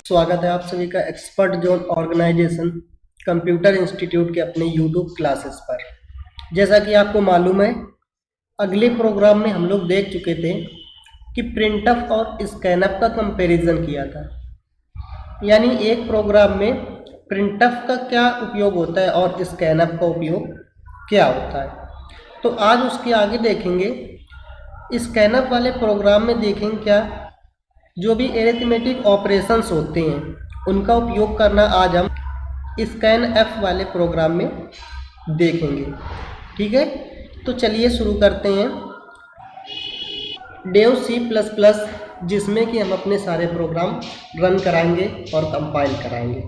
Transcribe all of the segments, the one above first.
स्वागत है आप सभी का expert zone organisation computer institute के अपने यूट्यूब क्लासेस पर। जैसा कि आपको मालूम है, अगले प्रोग्राम में हम लोग देख चुके थे कि प्रिंटफ और स्कैनफ का कंपैरिजन किया था। यानी एक प्रोग्राम में प्रिंटफ का क्या उपयोग होता है और स्कैनफ का उपयोग क्या होता है। तो आज उसके आगे देखेंगे। स्कैनफ वाले प्रोग्राम में देखेंगे क्या जो भी एरिथमेटिक ऑपरेशंस होते हैं उनका उपयोग करना आज हम स्कैन एफ वाले प्रोग्राम में देखेंगे। ठीक है, तो चलिए शुरू करते हैं। डेव C++ जिसमें कि हम अपने सारे प्रोग्राम रन कराएंगे और कंपाइल कराएंगे।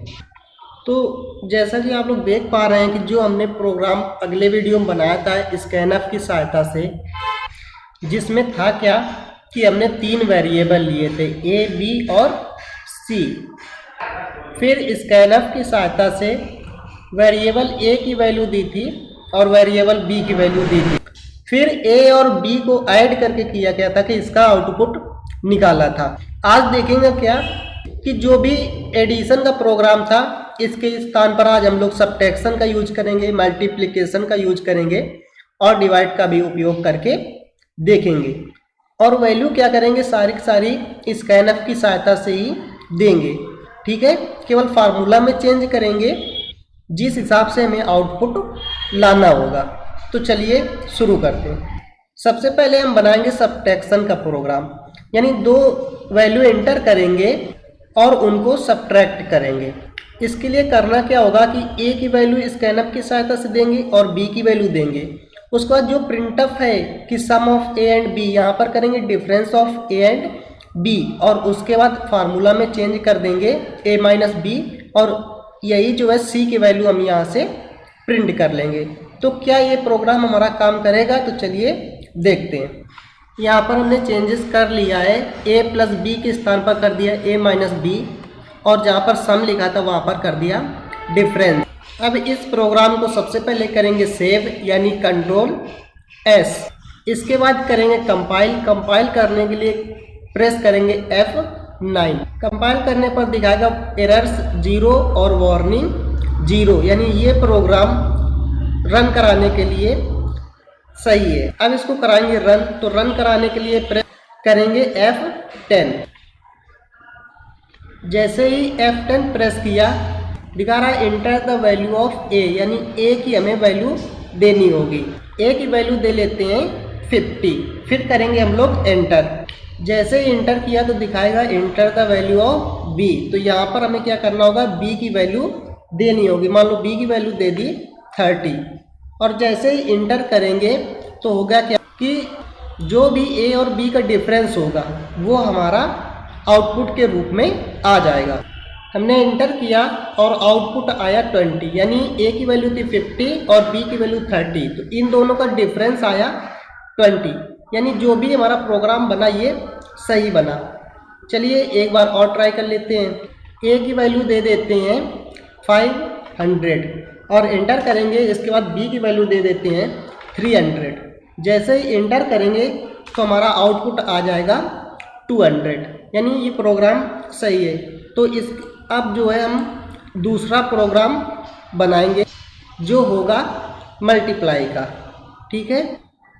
तो जैसा कि आप लोग देख पा रहे हैं कि जो हमने प्रोग्राम अगले वीडियो में बनाया था स्कैन एफ की सहायता से, जिसमें था क्या कि हमने 3 वेरिएबल लिए थे ए, बी और सी। फिर स्कैनफ की सहायता से वेरिएबल ए की वैल्यू दी थी और वेरिएबल बी की वैल्यू दी थी। फिर ए और बी को ऐड करके किया गया था कि इसका आउटपुट निकाला था। आज देखेंगे क्या कि जो भी एडिशन का प्रोग्राम था इसके स्थान पर आज हम लोग सब्ट्रैक्शन का यूज करेंगे, मल्टीप्लिकेशन का यूज करेंगे और डिवाइड का भी उपयोग करके देखेंगे। और वैल्यू क्या करेंगे, सारी की सारी स्कैनफ की सहायता से ही देंगे। ठीक है, केवल फार्मूला में चेंज करेंगे जिस हिसाब से हमें आउटपुट लाना होगा। तो चलिए शुरू करते हैं। सबसे पहले हम बनाएंगे सब्ट्रैक्शन का प्रोग्राम, यानी 2 वैल्यू एंटर करेंगे और उनको सब्ट्रैक्ट करेंगे। इसके लिए करना क्या होगा कि ए की वैल्यू स्कैनफ की सहायता से देंगे और बी की वैल्यू देंगे। उसके बाद जो प्रिंटफ है कि sum of A and B, यहाँ पर करेंगे difference of A and B और उसके बाद फार्मूला में चेंज कर देंगे ए माइनस बी और यही जो है सी की वैल्यू हम यहाँ से प्रिंट कर लेंगे। तो क्या ये प्रोग्राम हमारा काम करेगा? तो चलिए देखते हैं। यहाँ पर हमने चेंजेस कर लिया है, ए प्लस बी के स्थान पर कर दिया ए माइनस बी और जहाँ पर सम लिखा था वहाँ पर कर दिया डिफरेंस। अब इस प्रोग्राम को सबसे पहले करेंगे सेव यानी कंट्रोल एस। इसके बाद करेंगे कंपाइल। कंपाइल करने के लिए प्रेस करेंगे F9। कंपाइल करने पर दिखाएगा एरर्स 0 और वार्निंग 0, यानी ये प्रोग्राम रन कराने के लिए सही है। अब इसको कराएंगे रन। तो रन कराने के लिए प्रेस करेंगे F10। जैसे ही F10 प्रेस किया दिखा रहा है एंटर द वैल्यू ऑफ ए, यानी ए की हमें वैल्यू देनी होगी। ए की वैल्यू दे लेते हैं 50। फिर करेंगे हम लोग एंटर। जैसे ही एंटर किया तो दिखाएगा enter the value of B. तो यहाँ पर हमें क्या करना होगा, बी की वैल्यू देनी होगी। मान लो बी की वैल्यू दे दी 30 और जैसे ही एंटर करेंगे तो होगा क्या कि जो भी ए और बी का डिफरेंस होगा वो हमारा आउटपुट के रूप में आ जाएगा। हमने एंटर किया और आउटपुट आया 20, यानी ए की वैल्यू थी 50 और बी की वैल्यू 30। तो इन दोनों का डिफरेंस आया 20, यानी जो भी हमारा प्रोग्राम बना ये सही बना। चलिए एक बार और ट्राई कर लेते हैं। ए की वैल्यू दे देते हैं 500 और एंटर करेंगे। इसके बाद बी की वैल्यू दे देते हैं 300। जैसे ही एंटर करेंगे तो हमारा आउटपुट आ जाएगा 200, यानी ये प्रोग्राम सही है। तो इस अब जो है हम दूसरा प्रोग्राम बनाएंगे जो होगा मल्टीप्लाई का। ठीक है,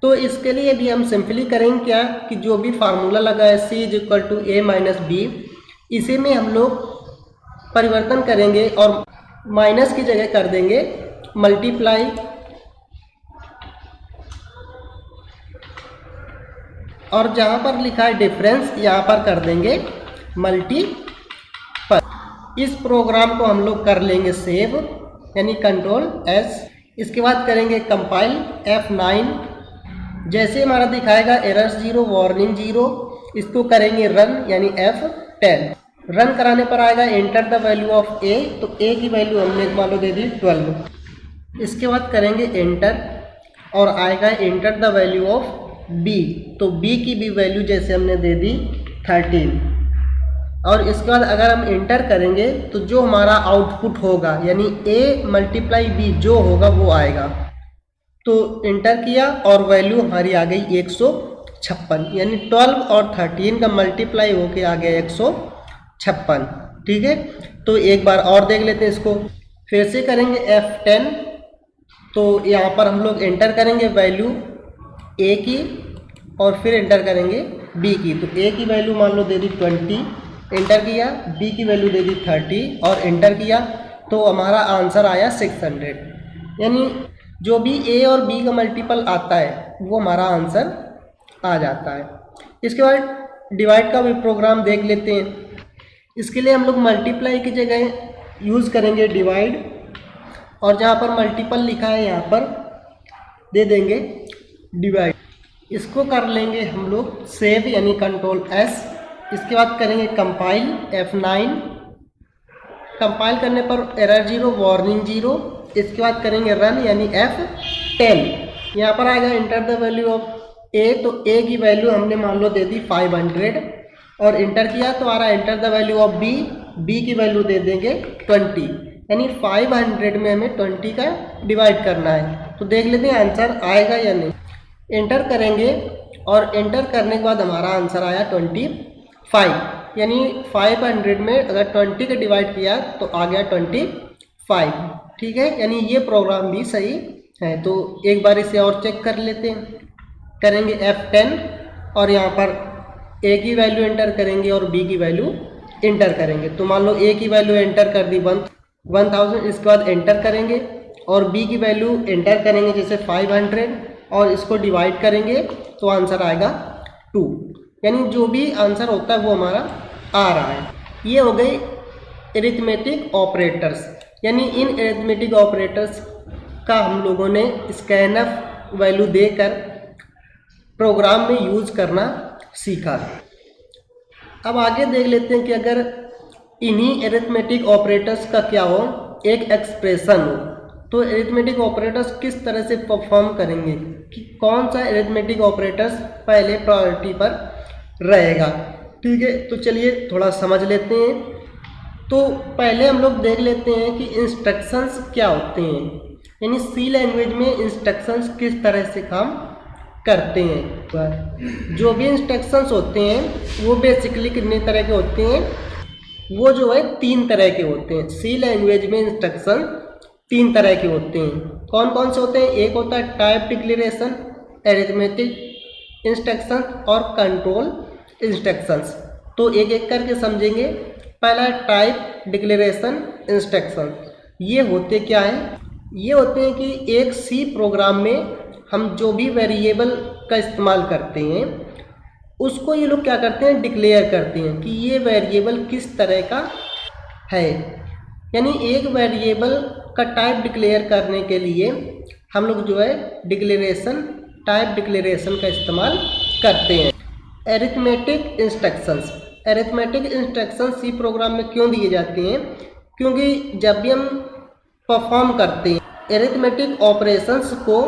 तो इसके लिए भी हम सिंपली करेंगे क्या कि जो भी फार्मूला लगा है C = A - B, इसी में हम लोग परिवर्तन करेंगे और माइनस की जगह कर देंगे मल्टीप्लाई और जहाँ पर लिखा है डिफरेंस यहाँ पर कर देंगे मल्टीपल। इस प्रोग्राम को हम लोग कर लेंगे सेव यानी कंट्रोल S। इसके बाद करेंगे कंपाइल F9। जैसे हमारा दिखाएगा एरर्स 0 वार्निंग 0, इसको करेंगे रन यानी F10। रन कराने पर आएगा एंटर द वैल्यू ऑफ ए। तो ए की वैल्यू हमने मान लो दे दी 12। इसके बाद करेंगे एंटर और आएगा enter the value of B. तो बी की भी वैल्यू जैसे हमने दे दी 13 और इसके बाद अगर हम एंटर करेंगे तो जो हमारा आउटपुट होगा यानी a × b जो होगा वो आएगा। तो एंटर किया और वैल्यू हमारी आ गई 156, यानी 12 और 13 का मल्टीप्लाई होके आ गया 156। ठीक है, तो एक बार और देख लेते हैं इसको। फिर से करेंगे F10, तो यहाँ पर हम लोग एंटर करेंगे वैल्यू ए की और फिर एंटर करेंगे बी की। तो ए की वैल्यू मान लो दे दी 20, एंटर किया, बी की वैल्यू दे दी 30 और एंटर किया, तो हमारा आंसर आया 600। यानी जो भी ए और बी का मल्टीपल आता है वो हमारा आंसर आ जाता है। इसके बाद डिवाइड का भी प्रोग्राम देख लेते हैं। इसके लिए हम लोग मल्टीप्लाई की जगह यूज़ करेंगे डिवाइड, और जहाँ पर मल्टीपल लिखा है यहाँ पर दे देंगे डिवाइड। इसको कर लेंगे हम लोग सेव यानी कंट्रोल S। इसके बाद करेंगे कंपाइल F9, कंपाइल करने पर एरर 0 वार्निंग 0। इसके बाद करेंगे रन यानी F10। यहाँ पर आएगा एंटर द वैल्यू ऑफ ए, तो ए की वैल्यू हमने मान लो दे दी 500 और इंटर किया, तो आ रहा है enter the value of B, B की वैल्यू दे देंगे 20। यानी 500 में हमें 20 का डिवाइड करना है। तो देख लेते हैं आंसर आएगा या नहीं। एंटर करेंगे और एंटर करने के बाद हमारा आंसर आया 25। यानी 500 में अगर 20 का डिवाइड किया तो आ गया 25। ठीक है, यानी ये प्रोग्राम भी सही है। तो एक बार इसे और चेक कर लेते हैं। करेंगे F10 और यहाँ पर ए की वैल्यू एंटर करेंगे और बी की वैल्यू एंटर करेंगे। तो मान लो ए की वैल्यू एंटर कर दी 1000, इसके बाद एंटर करेंगे और बी की वैल्यू एंटर करेंगे जैसे 500 और इसको डिवाइड करेंगे तो आंसर आएगा 2। यानी जो भी आंसर होता है वो हमारा आ रहा है। ये हो गई एरिथमेटिक ऑपरेटर्स। यानी इन एरिथमेटिक ऑपरेटर्स का हम लोगों ने स्कैनफ वैल्यू देकर प्रोग्राम में यूज करना सीखा। अब आगे देख लेते हैं कि अगर इन्हीं एरिथमेटिक ऑपरेटर्स का क्या हो, एक एक्सप्रेशन हो, तो एरिथमेटिक ऑपरेटर्स किस तरह से परफॉर्म करेंगे, कि कौन सा एरिथमेटिक ऑपरेटर्स पहले प्रायोरिटी पर रहेगा। ठीक है, तो चलिए थोड़ा समझ लेते हैं। तो पहले हम लोग देख लेते हैं कि इंस्ट्रक्शंस क्या होते हैं, यानी सी लैंग्वेज में इंस्ट्रक्शंस किस तरह से काम करते हैं। जो भी इंस्ट्रक्शंस होते हैं वो बेसिकली कितने तरह के होते हैं, वो जो है 3 तरह के होते हैं। सी लैंग्वेज में इंस्ट्रक्शन 3 तरह के होते हैं। कौन कौन से होते हैं? एक होता है टाइप डिक्लेरेशन, अरिथमेटिक इंस्ट्रक्शन और कंट्रोल इंस्ट्रक्शंस। तो एक एक करके समझेंगे। पहला है टाइप डिक्लेरेशन इंस्ट्रक्शन। ये होते क्या है? ये होते हैं कि एक सी प्रोग्राम में हम जो भी वेरिएबल का इस्तेमाल करते हैं उसको ये लोग क्या करते हैं, डिक्लेयर करते हैं कि ये वेरिएबल किस तरह का है। यानी एक वेरिएबल का टाइप डिक्लेयर करने के लिए हम लोग जो है डिक्लेरेशन, टाइप डिक्लेरेशन का इस्तेमाल करते हैं। Arithmetic instructions, arithmetic instruction C program में क्यों दिए जाते हैं? क्योंकि जब भी हम परफॉर्म करते हैं अरिथमेटिक ऑपरेशंस को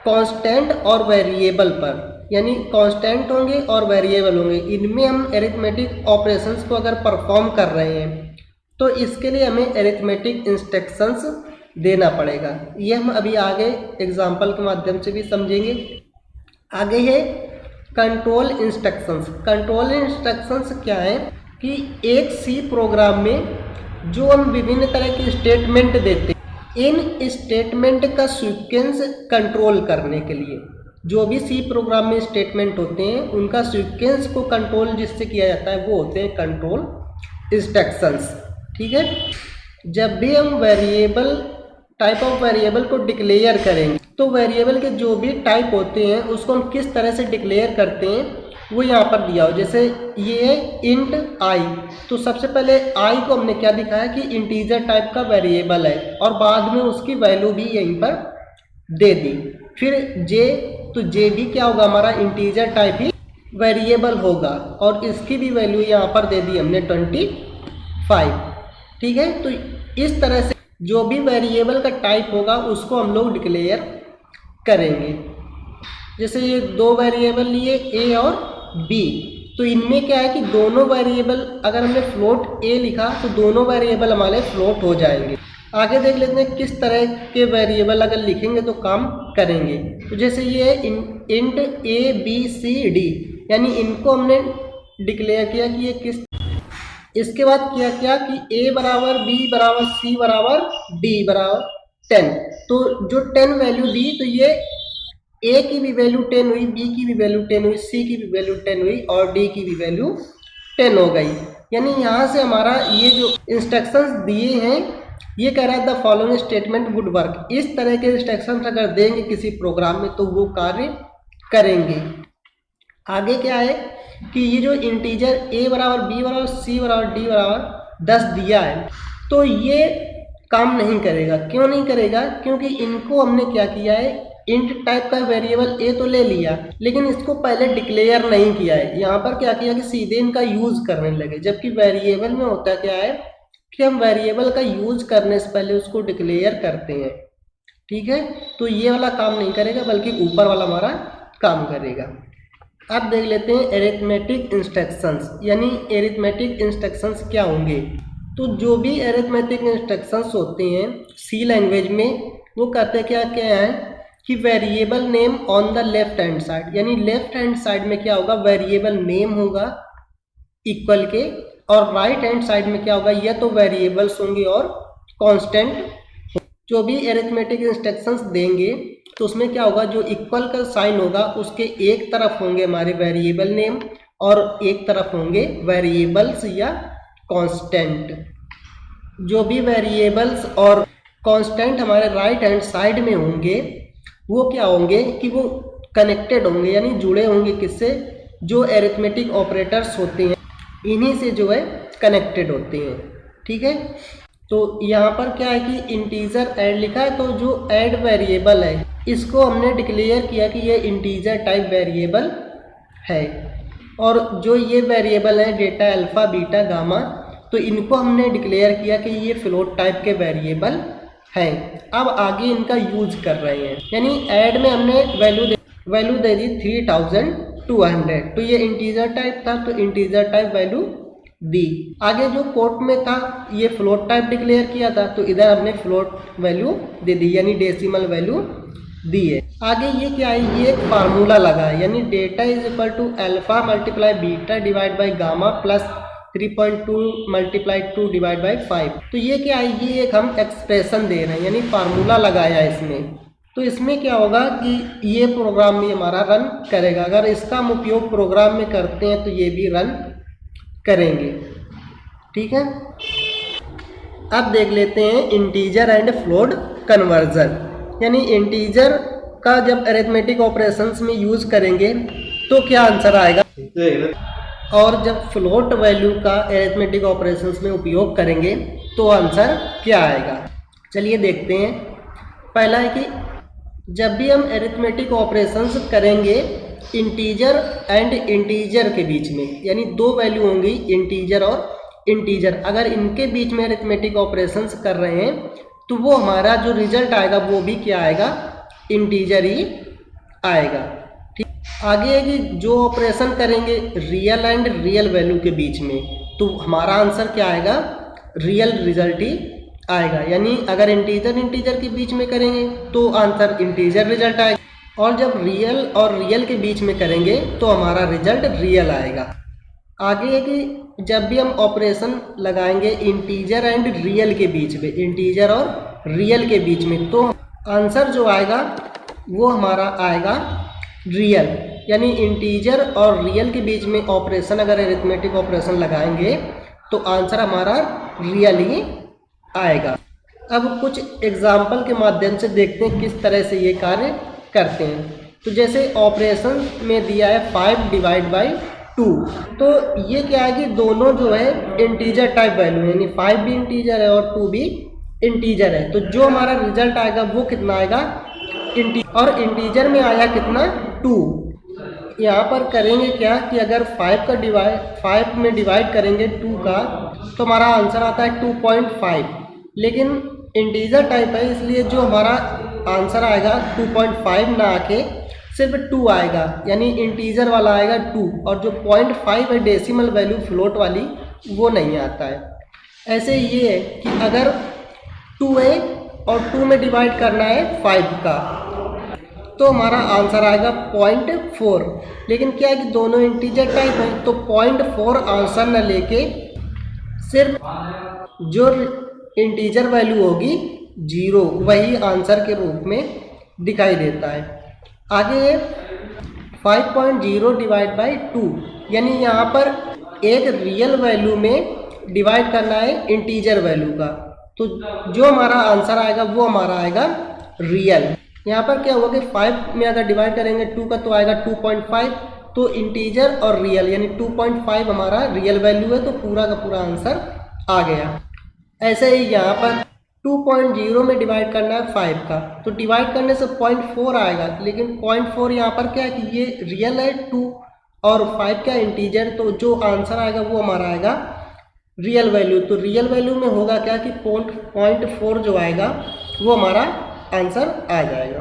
कांस्टेंट और वेरिएबल पर, यानी कांस्टेंट होंगे और वेरिएबल होंगे, इनमें हम अरिथमेटिक ऑपरेशंस को अगर परफॉर्म कर रहे हैं तो इसके लिए हमें अरिथमेटिक इंस्ट्रक्शंस देना पड़ेगा। ये हम अभी आगे एग्जांपल के माध्यम से भी समझेंगे। आगे है कंट्रोल इंस्ट्रक्शंस। कंट्रोल इंस्ट्रक्शंस क्या है कि एक सी प्रोग्राम में जो हम विभिन्न तरह के स्टेटमेंट देते हैं, इन स्टेटमेंट का सीक्वेंस कंट्रोल करने के लिए, जो भी सी प्रोग्राम में स्टेटमेंट होते हैं उनका सीक्वेंस को कंट्रोल जिससे किया जाता है वो होते हैं कंट्रोल इंस्ट्रक्शंस। ठीक है, जब भी हम वेरिएबल, टाइप ऑफ वेरिएबल को डिक्लेयर करेंगे तो वेरिएबल के जो भी टाइप होते हैं उसको हम किस तरह से डिक्लेयर करते हैं वो यहाँ पर दिया हो। जैसे ये है इंट आई, तो सबसे पहले आई को हमने क्या दिखाया कि इंटीजर टाइप का वेरिएबल है और बाद में उसकी वैल्यू भी यहीं पर दे दी। फिर जे, तो जे भी क्या होगा, हमारा इंटीजर टाइप ही वेरिएबल होगा और इसकी भी वैल्यू यहाँ पर दे दी हमने 25। ठीक है, तो इस तरह से जो भी वेरिएबल का टाइप होगा उसको हम लोग डिक्लेयर करेंगे। जैसे ये 2 वेरिएबल लिए ए और बी, तो इनमें क्या है कि दोनों वेरिएबल, अगर हमने फ्लोट ए लिखा तो दोनों वेरिएबल हमारे फ्लोट हो जाएंगे। आगे देख लेते हैं किस तरह के वेरिएबल अगर लिखेंगे तो काम करेंगे। तो जैसे ये है int A B C D, यानी इनको हमने डिक्लेयर किया कि ये किस इसके बाद किया क्या कि a बराबर b बराबर c बराबर d बराबर 10। तो जो 10 वैल्यू दी तो ये a की भी वैल्यू 10 हुई, b की भी वैल्यू 10 हुई, c की भी वैल्यू 10 हुई और d की भी वैल्यू 10 हो गई। यानी यहाँ से हमारा ये जो इंस्ट्रक्शंस दिए हैं ये कह रहा है the following statement would work. इस तरह के इंस्ट्रक्शंस अगर देंगे किसी प्रोग्राम में तो वो कार्य करेंगे। आगे क्या है कि ये जो इंटीजर a बराबर b बराबर c बराबर d बराबर 10 दिया है तो ये काम नहीं करेगा। क्यों नहीं करेगा? क्योंकि इनको हमने क्या किया है, इंट टाइप का वेरिएबल a तो ले लिया लेकिन इसको पहले डिक्लेयर नहीं किया है। यहाँ पर क्या किया कि सीधे इनका यूज करने लगे, जबकि वेरिएबल में होता क्या है कि हम वेरिएबल का यूज करने से पहले उसको डिक्लेयर करते हैं। ठीक है, तो ये वाला काम नहीं करेगा बल्कि ऊपर वाला हमारा काम करेगा। अब देख लेते हैं एरिथमेटिक इंस्ट्रक्शंस, यानी एरिथमेटिक इंस्ट्रक्शंस क्या होंगे। तो जो भी एरिथमेटिक इंस्ट्रक्शंस होते हैं सी लैंग्वेज में वो करते क्या है कि variable name on the left hand side, यानी लेफ्ट हैंड साइड में क्या होगा, वेरिएबल नेम होगा इक्वल के, और राइट हैंड साइड में क्या होगा, या तो वेरिएबल्स होंगे और कांस्टेंट। जो भी एरिथमेटिक इंस्ट्रक्शंस देंगे तो उसमें क्या होगा, जो इक्वल का साइन होगा उसके एक तरफ होंगे हमारे वेरिएबल नेम और एक तरफ होंगे वेरिएबल्स या कांस्टेंट। जो भी वेरिएबल्स और कांस्टेंट हमारे राइट हैंड साइड में होंगे वो क्या होंगे कि वो कनेक्टेड होंगे, यानी जुड़े होंगे किससे, जो एरिथमेटिक ऑपरेटर्स होते हैं इन्हीं से जो है कनेक्टेड होते हैं। ठीक है, तो यहाँ पर क्या है कि इंटीजर ऐड लिखा है, तो जो ऐड वेरिएबल है इसको हमने डिक्लेयर किया कि ये इंटीजर टाइप वेरिएबल है, और जो ये वेरिएबल है डेटा अल्फा बीटा गामा तो इनको हमने डिक्लेयर किया कि ये फ्लोट टाइप के वेरिएबल हैं। अब आगे इनका यूज कर रहे हैं, यानी ऐड में हमने वैल्यू दे दी 3200, तो ये इंटीजर टाइप था तो इंटीजर टाइप वैल्यू दी। आगे जो कोट में था ये फ्लोट टाइप डिक्लेयर किया था तो इधर हमने फ्लोट वैल्यू दे दी, यानी डेसिमल वैल्यू दी है। आगे ये क्या है, ये एक फार्मूला लगा है, यानी data is equal to alpha multiply beta divide by gamma plus 3.2 multiply 2 divide by 5। तो ये क्या है, ये एक हम एक्सप्रेशन दे रहे हैं, यानी फार्मूला लगाया है इसमें। तो इसमें क्या होगा कि ये प्रोग्राम भी हमारा रन करेगा। अगर इसका हम उपयोग प्रोग्राम में करते हैं तो ये भी रन करेंगे। ठीक है, अब देख लेते हैं इंटीजर एंड फ्लोट कन्वर्जन, यानी इंटीजर का जब अरिथमेटिक ऑपरेशंस में यूज करेंगे तो क्या आंसर आएगा, और जब फ्लोट वैल्यू का अरिथमेटिक ऑपरेशंस में उपयोग करेंगे तो आंसर क्या आएगा। चलिए देखते हैं। पहला है कि जब भी हम अरिथमेटिक ऑपरेशंस करेंगे इंटीजर एंड इंटीजर के बीच में, यानी दो वैल्यू होंगी इंटीजर और इंटीजर, अगर इनके बीच में अरिथमेटिक ऑपरेशंस कर रहे हैं तो वो हमारा जो रिजल्ट आएगा वो भी क्या आएगा, इंटीजर ही आएगा। ठीक, आगे है कि जो ऑपरेशन करेंगे रियल एंड रियल वैल्यू के बीच में तो हमारा आंसर क्या आएगा, रियल रिजल्ट ही आएगा। यानी अगर इंटीजर इंटीजर के बीच में करेंगे तो आंसर इंटीजर रिजल्ट आएगा, और जब रियल और रियल के बीच में करेंगे तो हमारा रिजल्ट रियल आएगा। आगे है कि जब भी हम ऑपरेशन लगाएंगे इंटीजर एंड रियल के बीच में, इंटीजर और रियल के बीच में, तो आंसर जो आएगा वो हमारा आएगा रियल। यानी इंटीजर और रियल के बीच में ऑपरेशन अगर अरिथमेटिक ऑपरेशन लगाएंगे तो आंसर हमारा रियल ही आएगा। अब कुछ एग्जाम्पल के माध्यम से देखते हैं किस तरह से ये कार्य करते हैं। तो जैसे ऑपरेशन में दिया है 5 डिवाइड बाई 2, तो ये क्या है कि दोनों जो है इंटीजर टाइप वैल्यू है, यानी 5 भी इंटीजर है और 2 भी इंटीजर है। तो जो हमारा रिजल्ट आएगा वो कितना आएगा, और इंटीजर में आया कितना, 2। यहाँ पर करेंगे क्या कि अगर 5 में डिवाइड करेंगे 2 का तो हमारा आंसर आता है 2.5, लेकिन इंटीजर टाइप है इसलिए जो हमारा आंसर आएगा 2.5 ना आके सिर्फ 2 आएगा, यानी इंटीजर वाला आएगा 2, और जो 0.5 है डेसिमल वैल्यू फ्लोट वाली वो नहीं आता है। ऐसे ये है कि अगर 2 है और 2 में डिवाइड करना है 5 का तो हमारा आंसर आएगा 0.4, लेकिन क्या है कि दोनों इंटीजर टाइप है तो 0.4 आंसर न लेके सिर्फ जो इंटीजर वैल्यू होगी 0 वही आंसर के रूप में दिखाई देता है। आगे 5.0 डिवाइड बाई 2, यानी यहाँ पर एक रियल वैल्यू में डिवाइड करना है इंटीजर वैल्यू का, तो जो हमारा आंसर आएगा वो हमारा आएगा रियल। यहाँ पर क्या होगा कि 5 में अगर डिवाइड करेंगे 2 का तो आएगा 2.5, तो इंटीजर और रियल यानी 2.5 हमारा रियल वैल्यू है, तो पूरा का पूरा आंसर आ गया। ऐसे ही यहाँ पर 2.0 में डिवाइड करना है 5 का, तो डिवाइड करने से 0.4 आएगा, लेकिन 0.4 यहाँ पर क्या है कि ये रियल है 2 और 5 क्या इंटीजर, तो जो आंसर आएगा वो हमारा आएगा रियल वैल्यू। तो रियल वैल्यू में होगा क्या कि 0.4 जो आएगा वो हमारा आंसर आ जाएगा।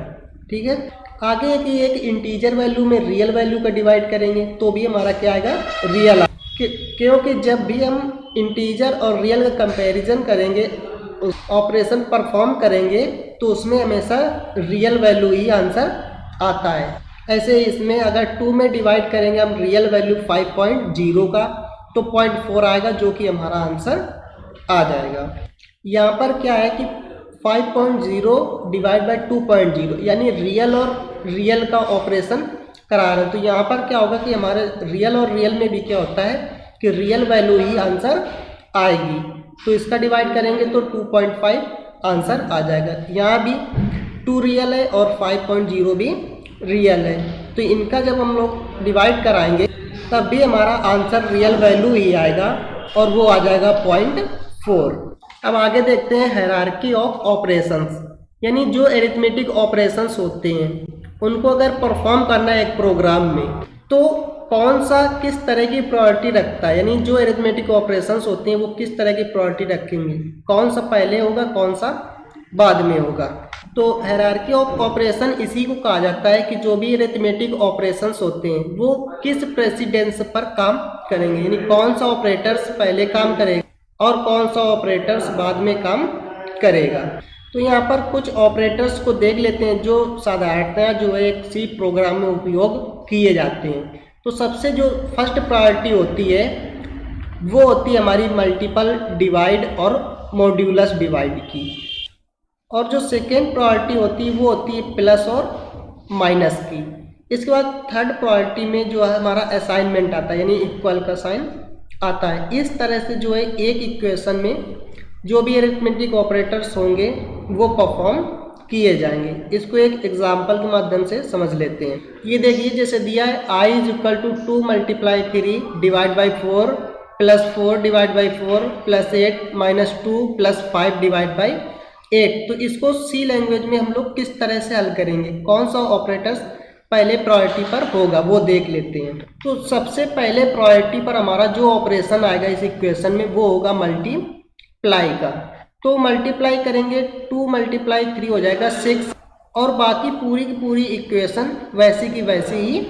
ठीक है, आगे कि एक इंटीजर वैल्यू में रियल वैल्यू का डिवाइड करेंगे तो भी हमारा क्या आएगा रियल, क्योंकि जब भी हम इंटीजर और रियल का कंपैरिजन करेंगे, ऑपरेशन परफॉर्म करेंगे, तो उसमें हमेशा रियल वैल्यू ही आंसर आता है। ऐसे इसमें अगर 2 में डिवाइड करेंगे हम रियल वैल्यू 5.0 का, तो 0.4 आएगा जो कि हमारा आंसर आ जाएगा। यहाँ पर क्या है कि 5.0 डिवाइड बाई 2.0 यानी रियल और रियल का ऑपरेशन करा रहे हैं, तो यहाँ पर क्या होगा कि हमारे रियल और रियल में भी क्या होता है कि रियल वैल्यू ही आंसर आएगी, तो इसका डिवाइड करेंगे तो 2.5 आंसर आ जाएगा। यहाँ भी 2 रियल है और 5.0 भी रियल है, तो इनका जब हम लोग डिवाइड कराएंगे तब भी हमारा आंसर रियल वैल्यू ही आएगा और वो आ जाएगा 0.4। अब आगे देखते हैं हायरार्की ऑफ ऑपरेशंस, यानी जो एरिथमेटिक ऑपरेशंस होते हैं उनको अगर परफॉर्म करना है एक प्रोग्राम में, तो कौन सा किस तरह की प्रायोरिटी रखता है, यानी जो एरिथमेटिक ऑपरेशंस होते हैं वो किस तरह की प्रायोरिटी रखेंगे, कौन सा पहले होगा कौन सा बाद में होगा। तो हायरार्की ऑफ ऑपरेशन इसी को कहा जाता है कि जो भी एरिथमेटिक ऑपरेशंस होते हैं वो किस प्रेसिडेंस पर काम करेंगे, यानी कौन सा ऑपरेटर्स पहले काम करेगा और कौन सा ऑपरेटर्स बाद में काम करेगा। तो यहाँ पर कुछ ऑपरेटर्स को देख लेते हैं जो साधारणतः जो है एक सी प्रोग्राम में उपयोग किए जाते हैं। तो सबसे जो फर्स्ट प्रायोरिटी होती है वो होती है हमारी मल्टीपल डिवाइड और मॉड्यूलस डिवाइड की, और जो सेकेंड प्रायोरिटी होती है वो होती है प्लस और माइनस की। इसके बाद थर्ड प्रायोरिटी में जो है हमारा असाइनमेंट आता है, यानी इक्वल का साइन आता है। इस तरह से जो है एक इक्वेशन में जो भी अरिथमेटिक ऑपरेटर्स होंगे वो परफॉर्म किए जाएंगे। इसको एक एग्जाम्पल के माध्यम से समझ लेते हैं। ये देखिए जैसे दिया है i is equal to 2 multiply 3 divide by 4 plus 4 divide by 4 plus 8 minus 2 plus 5 divide by 8। तो इसको सी लैंग्वेज में हम लोग किस तरह से हल करेंगे, कौन सा ऑपरेटर्स पहले प्रायोरिटी पर होगा वो देख लेते हैं। तो सबसे पहले प्रायोरिटी पर हमारा जो ऑपरेशन आएगा इस इक्वेशन में वो होगा मल्टीप्लाई का। तो मल्टीप्लाई करेंगे 2 मल्टीप्लाई 3 हो जाएगा 6, और बाकी पूरी की पूरी इक्वेशन वैसी की वैसी ही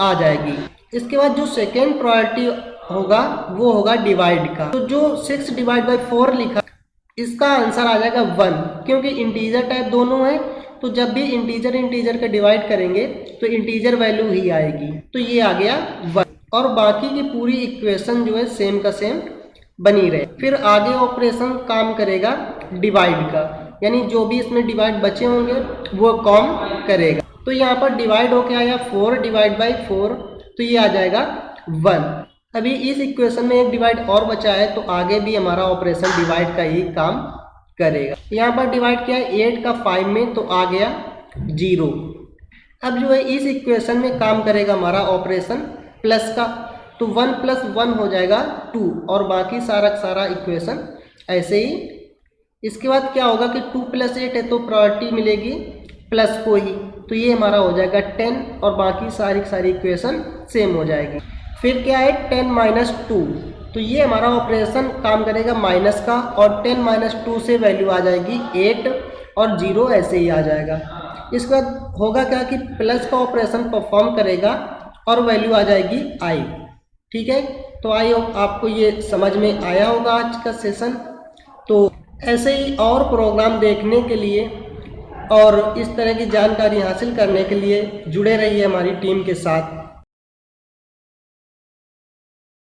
आ जाएगी। इसके बाद जो सेकेंड प्रायोरिटी होगा वो होगा डिवाइड का। तो जो 6 डिवाइड बाई 4 लिखा इसका आंसर आ जाएगा 1, क्योंकि इंटीजर टाइप दोनों है, तो जब भी इंटीजर इंटीजर का डिवाइड करेंगे तो इंटीजर वैल्यू ही आएगी, तो ये आ गया 1, और बाकी की पूरी इक्वेशन जो है सेम का सेम बनी रहे। फिर आगे ऑपरेशन काम करेगा डिवाइड का, यानी जो भी इसमें डिवाइड बचे होंगे वो काम करेगा। तो यहाँ पर डिवाइड होके आया 4 डिवाइड बाई 4, तो ये आ जाएगा 1। अभी इस इक्वेशन में एक डिवाइड और बचा है, तो आगे भी हमारा ऑपरेशन डिवाइड का ही काम करेगा। यहाँ पर डिवाइड किया 8 का 5 में, तो आ गया 0। अब जो है इस इक्वेशन में काम करेगा हमारा ऑपरेशन प्लस का, तो 1 प्लस 1 हो जाएगा 2, और बाकी सारा इक्वेशन ऐसे ही। इसके बाद क्या होगा कि 2 प्लस 8 है तो प्रायोरिटी मिलेगी प्लस को ही, तो ये हमारा हो जाएगा 10, और बाकी सारी इक्वेशन सेम हो जाएगी। फिर क्या है 10 माइनस 2, तो ये हमारा ऑपरेशन काम करेगा माइनस का, और 10 माइनस 2 से वैल्यू आ जाएगी 8, और 0 ऐसे ही आ जाएगा। इसके बाद होगा क्या कि प्लस का ऑपरेशन परफॉर्म करेगा और वैल्यू आ जाएगी i। ठीक है, तो आई होप आपको ये समझ में आया होगा आज का सेशन। तो ऐसे ही और प्रोग्राम देखने के लिए और इस तरह की जानकारी हासिल करने के लिए जुड़े रहिए हमारी टीम के साथ।